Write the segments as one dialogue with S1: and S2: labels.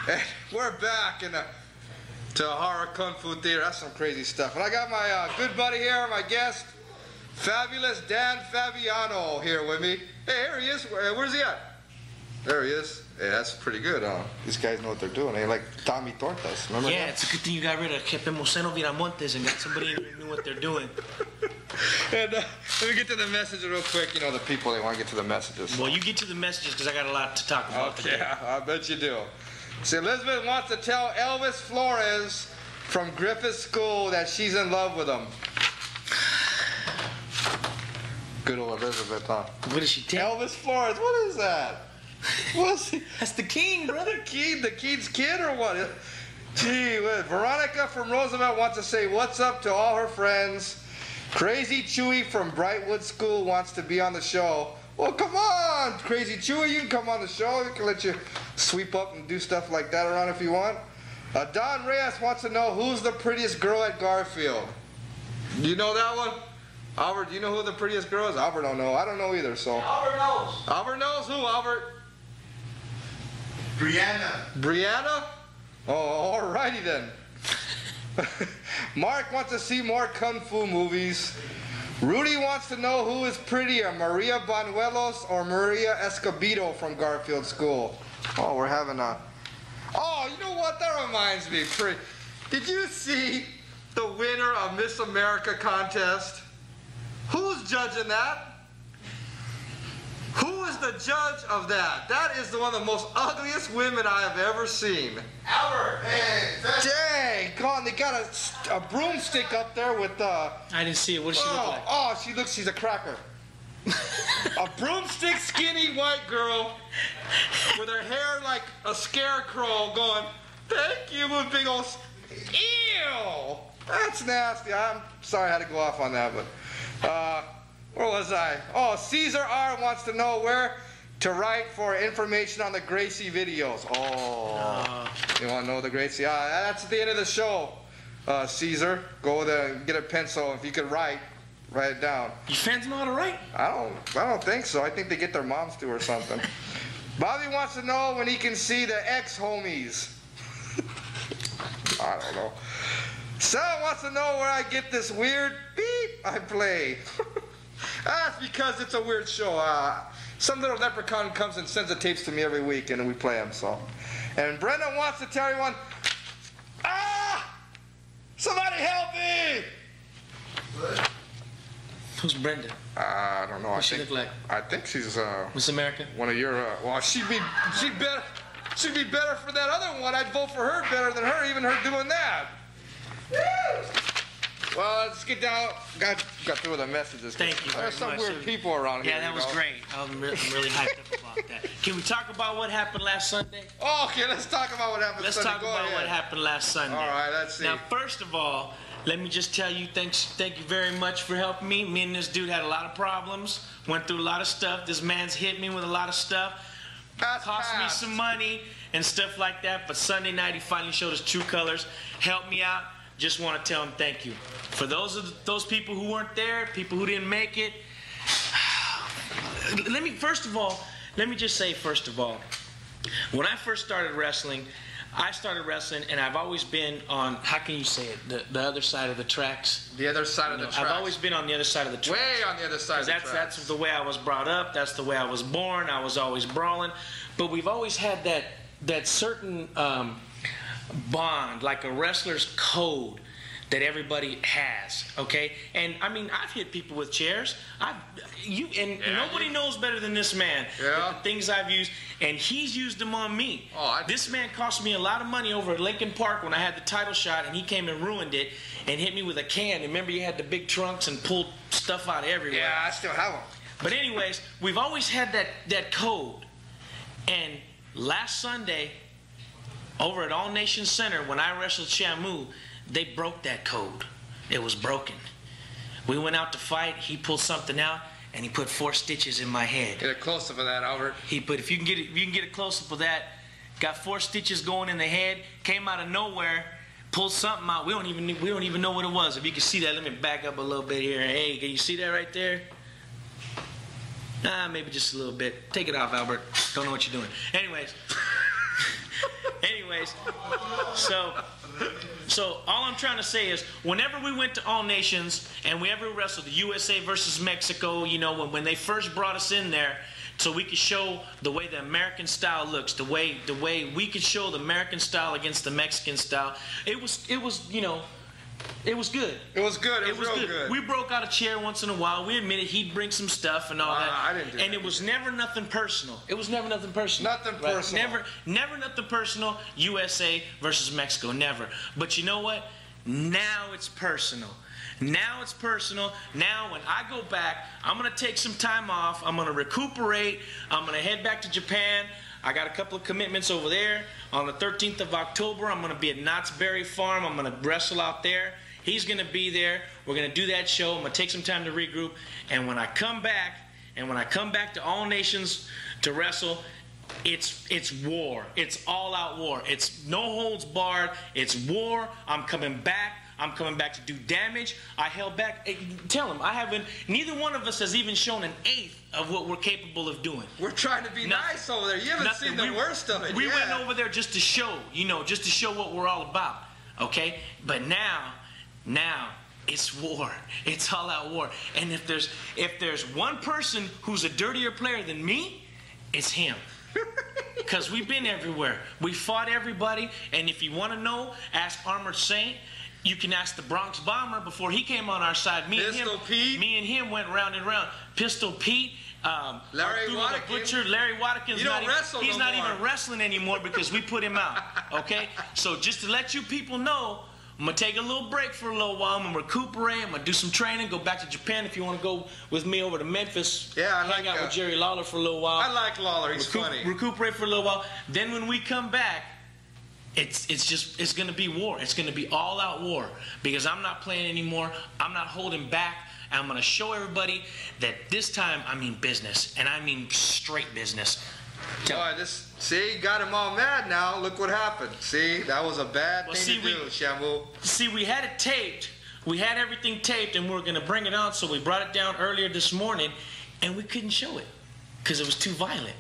S1: And we're back in to horror kung fu theater. That's some crazy stuff. And I got my good buddy here, my guest, Fabulous Dan Faviano, here with me. Hey, here he is. Where's he at? There he is. Hey, that's pretty good, huh? These guys know what they're doing. They like Tommy Tortas. Remember
S2: yeah,
S1: that?
S2: it's a good thing you got rid of Jefe Moceno Viramontes and got somebody who knew what they're doing.
S1: And let me get to the message real quick. You know, the people, they want to get to the messages.
S2: Well, you get to the messages because I got a lot to talk about today.
S1: Yeah, I bet you do. See, Elizabeth wants to tell Elvis Flores from Griffith School that she's in love with him. Good old Elizabeth, huh?
S2: What did she tell?
S1: Elvis Flores, what is that? What's he?
S2: That's the king, brother.
S1: The king's kid or what? Gee, Veronica from Roosevelt wants to say what's up to all her friends. Crazy Chewy from Brightwood School wants to be on the show. Well, come on, Crazy Chewy, you can come on the show. We can let you sweep up and do stuff like that around if you want. Don Reyes wants to know who's the prettiest girl at Garfield. Do you know that one? Albert, do you know who the prettiest girl is? Albert don't know. I don't know either, so.
S3: Albert knows.
S1: Albert knows who, Albert?
S3: Brianna.
S1: Brianna? Oh, alrighty then. Mark wants to see more kung fu movies. Rudy wants to know who is prettier, Maria Banuelos or Maria Escobedo from Garfield School. Oh, we're having a... Oh, you know what? That reminds me. Did you see the winner of Miss America contest? Who's judging that? Who is the judge of that? That is one of the most ugliest women I have ever seen.
S3: Albert, hey.
S1: Dang, God, they got a broomstick up there with
S2: I didn't see it. What does she look like?
S1: Oh, she's a cracker. A broomstick skinny white girl with her hair like a scarecrow going, thank you, with big old, ew. That's nasty. I'm sorry I had to go off on that, but, where was I? Oh, Caesar R wants to know where to write for information on the Gracie videos. Oh, you want to know the Gracie? That's at the end of the show, Caesar. Go there and get a pencil. If you could write it down.
S2: Your fans know how to write?
S1: I don't think so. I think they get their moms to or something. Bobby wants to know when he can see the ex-homies. I don't know. Sal wants to know where I get this weird beep I play. That's because it's a weird show. Some little leprechaun comes and sends the tapes to me every week, and we play them. So, and Brenda wants to tell everyone, somebody help me!
S2: Who's Brenda?
S1: I don't know.
S2: What she look like?
S1: I think she's
S2: Miss America.
S1: One of your. Well, she'd be better for that other one. I'd vote for her better than her, even her doing that. Well, let's get down. Got through with the messages.
S2: Thank you very much.
S1: There's some weird people around here.
S2: Yeah, that was great. I'm really hyped up about that. Can we talk about what happened last Sunday?
S1: Oh, okay, let's talk about what happened Sunday.
S2: Let's talk about what happened last Sunday.
S1: All right, let's see.
S2: Now, first of all, let me just tell you, thank you very much for helping me. Me and this dude had a lot of problems, went through a lot of stuff. This man's hit me with a lot of stuff. Cost me some money and stuff like that. But Sunday night, he finally showed his true colors, helped me out. Just want to tell him thank you. For those people who weren't there, people who didn't make it, let me just say, first of all, when I first started wrestling, and I've always been on, how can you say it, the other side of the tracks?
S1: The other side of the tracks.
S2: I've always been on the other side of the tracks.
S1: Way on the other side of the tracks.
S2: That's the way I was brought up. That's the way I was born. I was always brawling. But we've always had that certain bond, like a wrestler's code that everybody has, okay? And I mean, I've hit people with chairs. Nobody knows better than this man.
S1: Yeah.
S2: The things I've used, and he's used them on me. This man cost me a lot of money over at Lincoln Park when I had the title shot, and he came and ruined it and hit me with a can. Remember, you had the big trunks and pulled stuff out everywhere.
S1: Yeah, I still have them.
S2: But anyways, we've always had that code. And last Sunday, over at All Nation Center, when I wrestled Shamu, they broke that code. It was broken. We went out to fight. He pulled something out, and he put 4 stitches in my head.
S1: Get a close-up of that, Albert.
S2: He put, if you can get a close-up of that, got 4 stitches going in the head, came out of nowhere, pulled something out. We don't even know what it was. If you can see that, let me back up a little bit here. Hey, can you see that right there? Maybe just a little bit. Take it off, Albert. Don't know what you're doing. Anyways. Anyways, so all I'm trying to say is, whenever we went to All Nations and we ever wrestled the USA versus Mexico, you know, when they first brought us in there, so we could show the way the American style looks, the way we could show the American style against the Mexican style. It was you know, it was good.
S1: It was good. It was real
S2: good.
S1: good.
S2: We broke out a chair once in a while. We admitted he'd bring some stuff and all that.
S1: I didn't do that.
S2: And it was never nothing personal. It was never nothing personal.
S1: Nothing personal.
S2: Never nothing personal. USA versus Mexico. Never. But you know what? Now it's personal. Now it's personal. Now when I go back, I'm going to take some time off. I'm going to recuperate. I'm going to head back to Japan. I got a couple of commitments over there. On the 13th of October, I'm going to be at Knott's Berry Farm. I'm going to wrestle out there. He's going to be there. We're going to do that show. I'm going to take some time to regroup. And when I come back, to All Nations to wrestle, it's war. It's all-out war. It's no holds barred. It's war. I'm coming back. I'm coming back to do damage. I held back. Tell him, neither one of us has even shown an eighth of what we're capable of doing.
S1: We're trying to be nice over there. You haven't seen the worst of it.
S2: We went over there just to show, you know, just to show what we're all about, okay? But now, it's war. It's all-out war. And if there's one person who's a dirtier player than me, it's him. Because we've been everywhere. We fought everybody. And if you want to know, ask Armored Saint. You can ask the Bronx Bomber before he came on our side. Me and him went round and round. Pistol Pete,
S1: Larry Watkins.
S2: Butcher, Larry Watkins. He's not even wrestling anymore because we put him out. Okay? So just to let you people know, I'm going to take a little break for a little while. I'm going to recuperate. I'm going to do some training, go back to Japan. If you want to go with me over to Memphis, hang out with Jerry Lawler for a little while.
S1: I like Lawler. He's funny.
S2: Recuperate for a little while. Then when we come back, it's going to be war. It's going to be all-out war because I'm not playing anymore. I'm not holding back. I'm going to show everybody that this time I mean business, and I mean straight business.
S1: Boy, see, got him all mad now. Look what happened. See, that was a bad thing to do, Shamu.
S2: See, we had it taped. We had everything taped, and we were going to bring it on, so we brought it down earlier this morning, and we couldn't show it because it was too violent.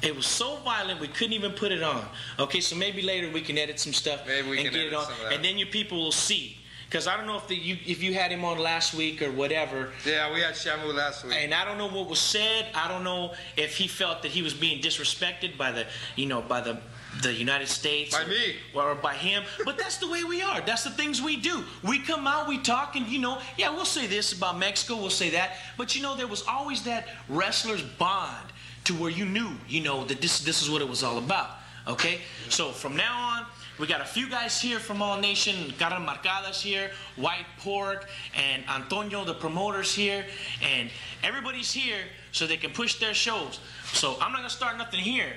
S2: It was so violent we couldn't even put it on. Okay, so maybe later we can edit some stuff and get it on, and then you people will see. Because I don't know if you had him on last week or whatever.
S1: Yeah, we had Shamu last week.
S2: And I don't know what was said. I don't know if he felt that he was being disrespected by the United States.
S1: By me.
S2: Or by him. But that's the way we are. That's the things we do. We come out, we talk, and, yeah, we'll say this about Mexico, we'll say that. But, there was always that wrestler's bond to where you knew, that this is what it was all about. Okay? So from now on, we got a few guys here from All Nation. Cara Marcadas here, White Pork, and Antonio, the promoter's here. And everybody's here so they can push their shows. So I'm not going to start nothing here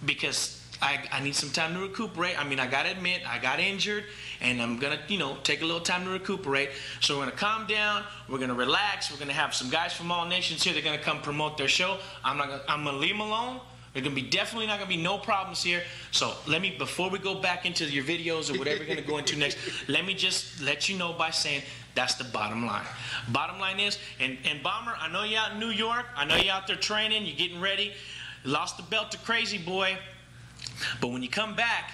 S2: because I need some time to recuperate. I mean, I got to admit, I got injured, and I'm going to, take a little time to recuperate. So we're going to calm down. We're going to relax. We're going to have some guys from All Nations here. They're going to come promote their show. I'm going to leave them alone. There's going to be definitely not going to be no problems here. So before we go back into your videos or whatever you're going to go into next, let me just let you know by saying that's the bottom line. Bottom line is, and Bomber, I know you're out in New York. I know you're out there training. You're getting ready. Lost the belt to Crazy Boy. But when you come back,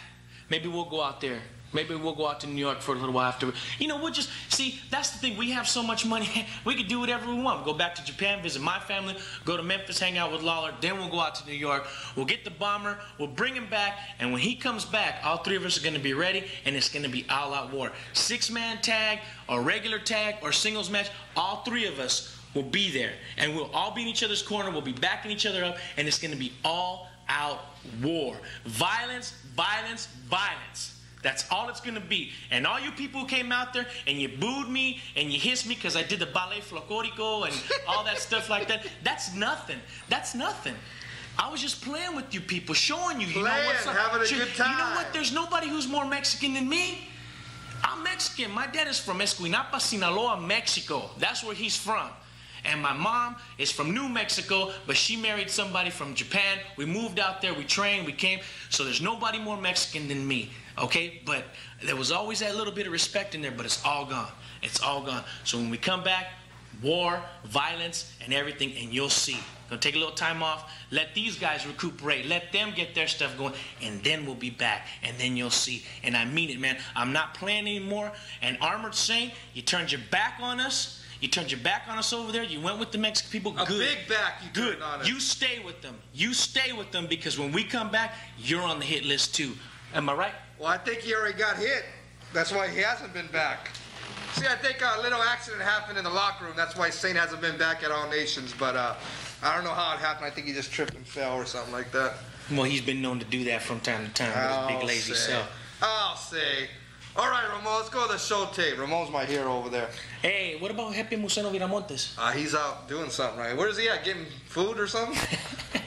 S2: maybe we'll go out there. Maybe we'll go out to New York for a little while after. We'll just, see, that's the thing. We have so much money. We can do whatever we want. Go back to Japan, visit my family, go to Memphis, hang out with Lawler. Then we'll go out to New York. We'll get the Bomber. We'll bring him back. And when he comes back, all three of us are going to be ready, and it's going to be all-out war. 6-man tag, or regular tag, or singles match, all three of us will be there. And we'll all be in each other's corner. We'll be backing each other up, and it's going to be all-out war. Violence, violence, violence. That's all it's going to be. And all you people who came out there and you booed me and you hissed me because I did the ballet folklorico and all that stuff like that, that's nothing. That's nothing. I was just playing with you people, showing you, know what's up.
S1: Having a good time.
S2: You know what? There's nobody who's more Mexican than me. I'm Mexican. My dad is from Escuinapa, Sinaloa, Mexico. That's where he's from. And my mom is from New Mexico, but she married somebody from Japan. We moved out there, we trained, we came. So there's nobody more Mexican than me, okay? But there was always that little bit of respect in there, but it's all gone. It's all gone. So when we come back, war, violence, and everything, and you'll see. Gonna take a little time off, let these guys recuperate, let them get their stuff going, and then we'll be back, and then you'll see. And I mean it, man. I'm not playing anymore. And Armored Saint, you turned your back on us. You turned your back on us over there. You went with the Mexican people.
S1: A
S2: good.
S1: big back you
S2: Good.
S1: turned on us.
S2: You stay with them. You stay with them, because when we come back, you're on the hit list too. Am I right?
S1: Well, I think he already got hit. That's why he hasn't been back. See, I think a little accident happened in the locker room. That's why Saint hasn't been back at All Nations. But I don't know how it happened. I think he just tripped and fell or something like that.
S2: Well, he's been known to do that from time to time with his big lazy self.
S1: I'll say. All right, Ramon, let's go to the show tape. Ramon's my hero over there.
S2: Hey, what about Happy Museno Viramontes?
S1: He's out doing something right. Where is he at? Getting food or something?